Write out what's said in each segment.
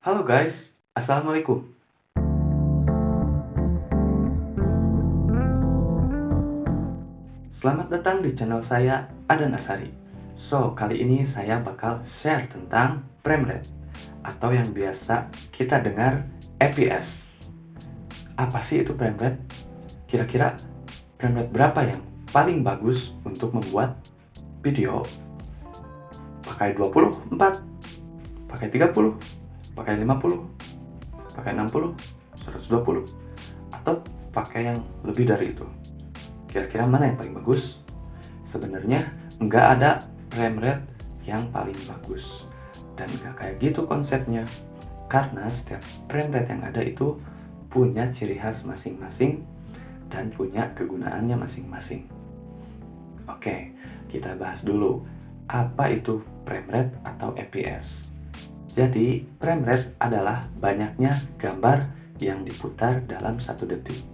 Halo guys, Assalamualaikum. Selamat datang di channel saya, Adan Asari. Kali ini saya bakal share tentang frame rate atau yang biasa kita dengar FPS. Apa sih itu frame rate? Kira-kira frame rate berapa yang paling bagus untuk membuat video? Pakai 24, pakai 30, pakai 50, pakai 60, 120, atau pakai yang lebih dari itu? Kira-kira mana yang paling bagus? Sebenarnya nggak ada frame rate yang paling bagus, dan nggak kayak gitu konsepnya, karena setiap frame rate yang ada itu punya ciri khas masing-masing dan punya kegunaannya masing-masing. Oke, kita bahas dulu apa itu frame rate atau FPS. Jadi frame rate adalah banyaknya gambar yang diputar dalam 1 detik.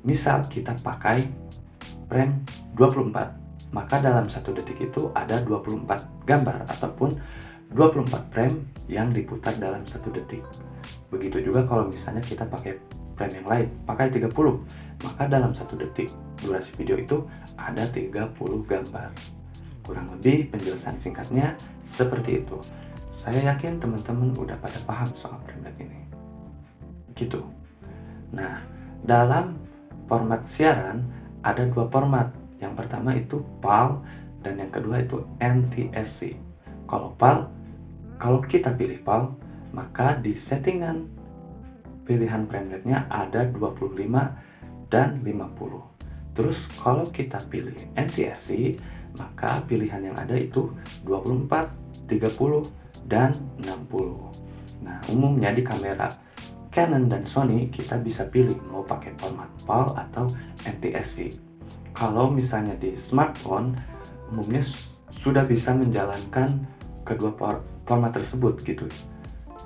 Misal kita pakai frame 24, maka dalam 1 detik itu ada 24 gambar ataupun 24 frame yang diputar dalam 1 detik. Begitu juga kalau misalnya kita pakai frame yang lain, pakai 30, maka dalam 1 detik durasi video itu ada 30 gambar. Kurang lebih penjelasan singkatnya seperti itu. Saya yakin teman-teman udah pada paham soal frame rate ini. Gitu. Nah, dalam format siaran ada 2 format. Yang pertama itu PAL dan yang kedua itu NTSC. Kalau kita pilih PAL, maka di settingan pilihan frame rate-nya ada 25 dan 50. Terus kalau kita pilih NTSC, maka pilihan yang ada itu 24, 30, dan 60. Nah, umumnya di kamera Canon dan Sony kita bisa pilih mau pakai format PAL atau NTSC. Kalau misalnya di smartphone umumnya sudah bisa menjalankan kedua format tersebut gitu.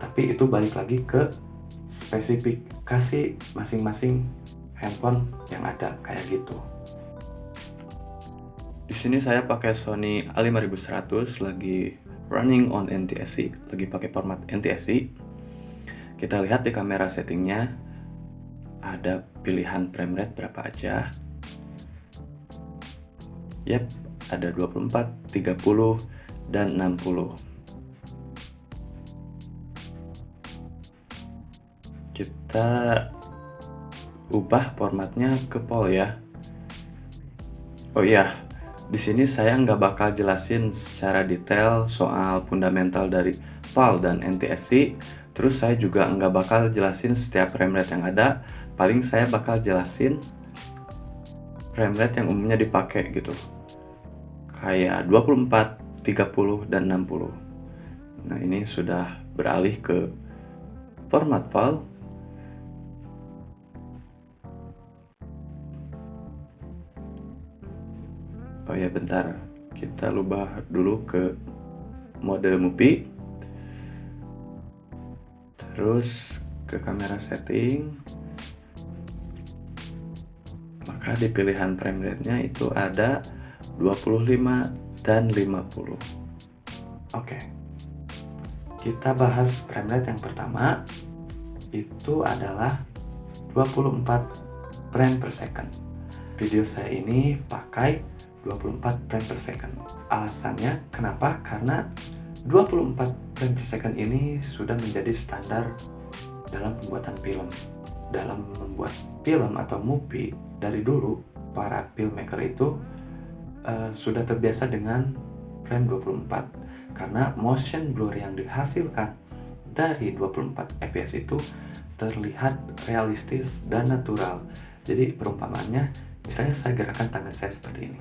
Tapi itu balik lagi ke spesifikasi masing-masing handphone yang ada kayak gitu. Di sini saya pakai Sony A5100 lagi running on NTSC, lagi pakai format NTSC. Kita lihat di kamera settingnya ada pilihan frame rate berapa aja. Yap, ada 24, 30, dan 60. Kita ubah formatnya ke PAL ya. Oh iya, di sini saya nggak bakal jelasin secara detail soal fundamental dari PAL dan NTSC. Terus saya juga nggak bakal jelasin setiap frame rate yang ada. Paling saya bakal jelasin frame rate yang umumnya dipakai gitu. Kayak 24, 30, dan 60. Nah, ini sudah beralih ke format PAL. Oh ya, bentar. Kita ubah dulu ke mode movie. Terus ke kamera setting. Maka di pilihan frame rate-nya itu ada 25 dan 50. Oke. Kita bahas frame rate yang pertama. Itu adalah 24 frame per second. Video saya ini pakai 24 frame per second. Alasannya kenapa? Karena 24 frame per second ini sudah menjadi standar dalam pembuatan film. Dalam membuat film atau movie, dari dulu para filmmaker itu sudah terbiasa dengan frame 24, karena motion blur yang dihasilkan dari 24 fps itu terlihat realistis dan natural. Jadi perumpamaannya, misalnya saya gerakan tangan saya seperti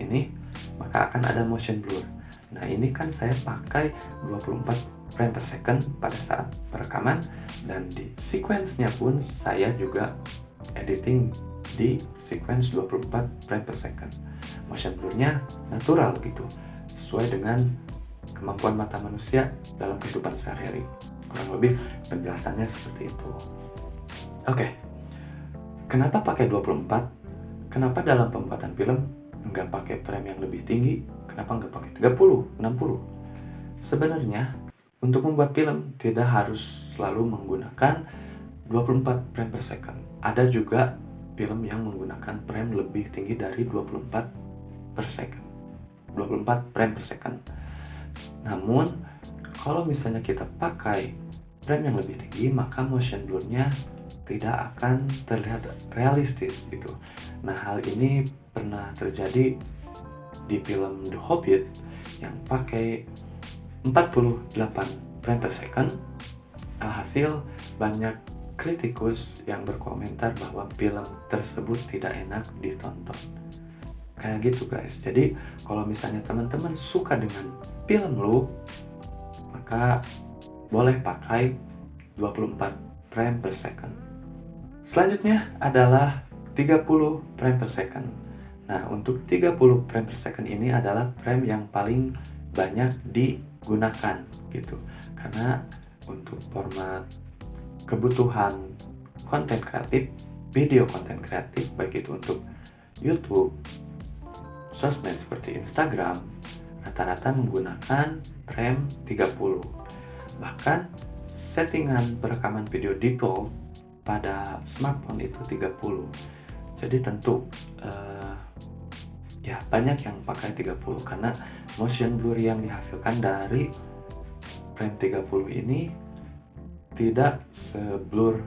ini, maka akan ada motion blur. Nah, ini kan saya pakai 24 frame per second pada saat perekaman, dan di sequence-nya pun saya juga editing di sequence 24 frame per second. Motion blur-nya natural gitu, sesuai dengan kemampuan mata manusia dalam kehidupan sehari-hari. Kurang lebih penjelasannya seperti itu. Oke. Kenapa pakai 24? Kenapa dalam pembuatan film nggak pakai frame yang lebih tinggi? Kenapa nggak pakai 30, 60? Sebenarnya Untuk membuat film tidak harus selalu menggunakan 24 frame per second. Ada juga film yang menggunakan frame lebih tinggi dari 24 per second. 24 frame per second. Namun, kalau misalnya kita pakai frame yang lebih tinggi, maka motion blur-nya tidak akan terlihat realistis gitu. Nah, hal ini pernah terjadi di film The Hobbit yang pakai 48 frame per second. Alhasil banyak kritikus yang berkomentar bahwa film tersebut tidak enak ditonton. Kayak gitu guys. Jadi kalau misalnya teman-teman suka dengan film lu, maka boleh pakai 24 frame per second. Selanjutnya adalah 30 frame per second. Nah, untuk 30 frame per second ini adalah frame yang paling banyak digunakan gitu. Karena untuk format kebutuhan konten kreatif, video konten kreatif, baik itu untuk YouTube, sosmed seperti Instagram, rata-rata menggunakan frame 30. Bahkan settingan perekaman video default pada smartphone itu 30. Jadi tentu ya banyak yang pakai 30 karena motion blur yang dihasilkan dari frame 30 ini tidak seblur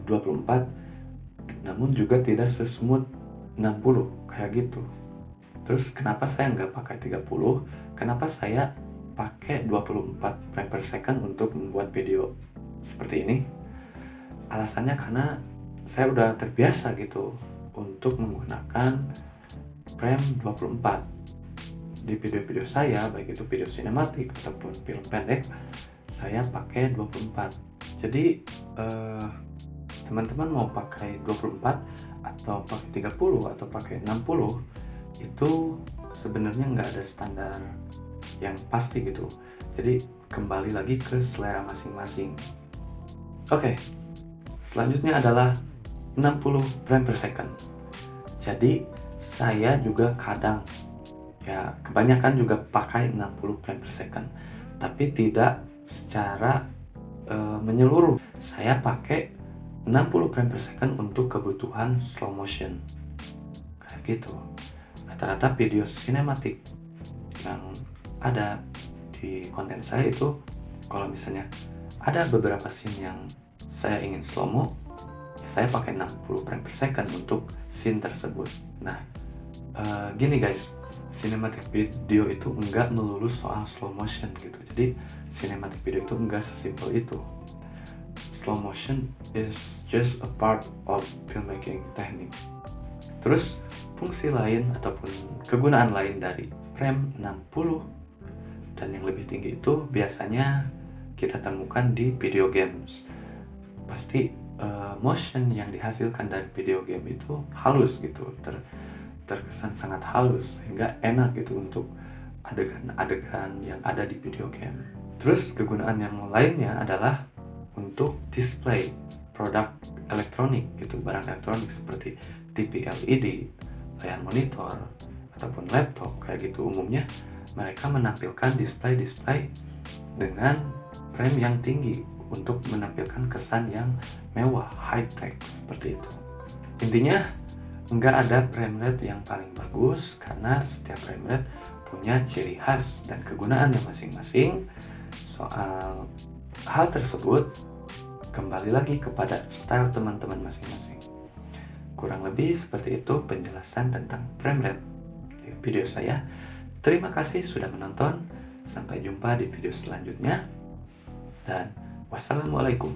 24, namun juga tidak sesmooth 60 kayak gitu. Terus kenapa saya nggak pakai 30? Kenapa saya pakai 24 frame per second untuk membuat video seperti ini? Alasannya karena saya udah terbiasa gitu untuk menggunakan frame 24 di video-video saya, baik itu video sinematik ataupun film pendek, saya pakai 24. Jadi teman-teman mau pakai 24 atau pakai 30 atau pakai 60, itu sebenarnya nggak ada standar yang pasti gitu. Jadi kembali lagi ke selera masing-masing. Oke, selanjutnya adalah 60 frame per second. Jadi saya juga kadang, ya kebanyakan juga pakai 60 frame per second, tapi tidak secara menyeluruh. Saya pakai 60 frame per second untuk kebutuhan slow motion kayak gitu. Rata-rata video sinematik yang ada di konten saya itu, kalau misalnya ada beberapa scene yang saya ingin slow mo, ya saya pakai 60 frame per second untuk scene tersebut. Nah, gini guys, cinematic video itu enggak melulu soal slow motion gitu. Jadi cinematic video itu enggak sesimpel itu. Slow motion is just a part of filmmaking technique. Terus fungsi lain ataupun kegunaan lain dari frame 60 dan yang lebih tinggi itu biasanya kita temukan di video games. Pasti motion yang dihasilkan dari video game itu halus gitu, terkesan sangat halus sehingga enak gitu untuk adegan-adegan yang ada di video game. Terus kegunaan yang lainnya adalah untuk display produk elektronik gitu, barang elektronik seperti TV LED, layar monitor ataupun laptop kayak gitu. Umumnya mereka menampilkan display dengan frame yang tinggi untuk menampilkan kesan yang mewah, high tech seperti itu. Intinya nggak ada frame rate yang paling bagus karena setiap frame rate punya ciri khas dan kegunaannya masing-masing. Soal hal tersebut kembali lagi kepada style teman-teman masing-masing. Kurang lebih seperti itu penjelasan tentang frame rate di video saya. Terima kasih sudah menonton. Sampai jumpa di video selanjutnya. Dan wassalamualaikum.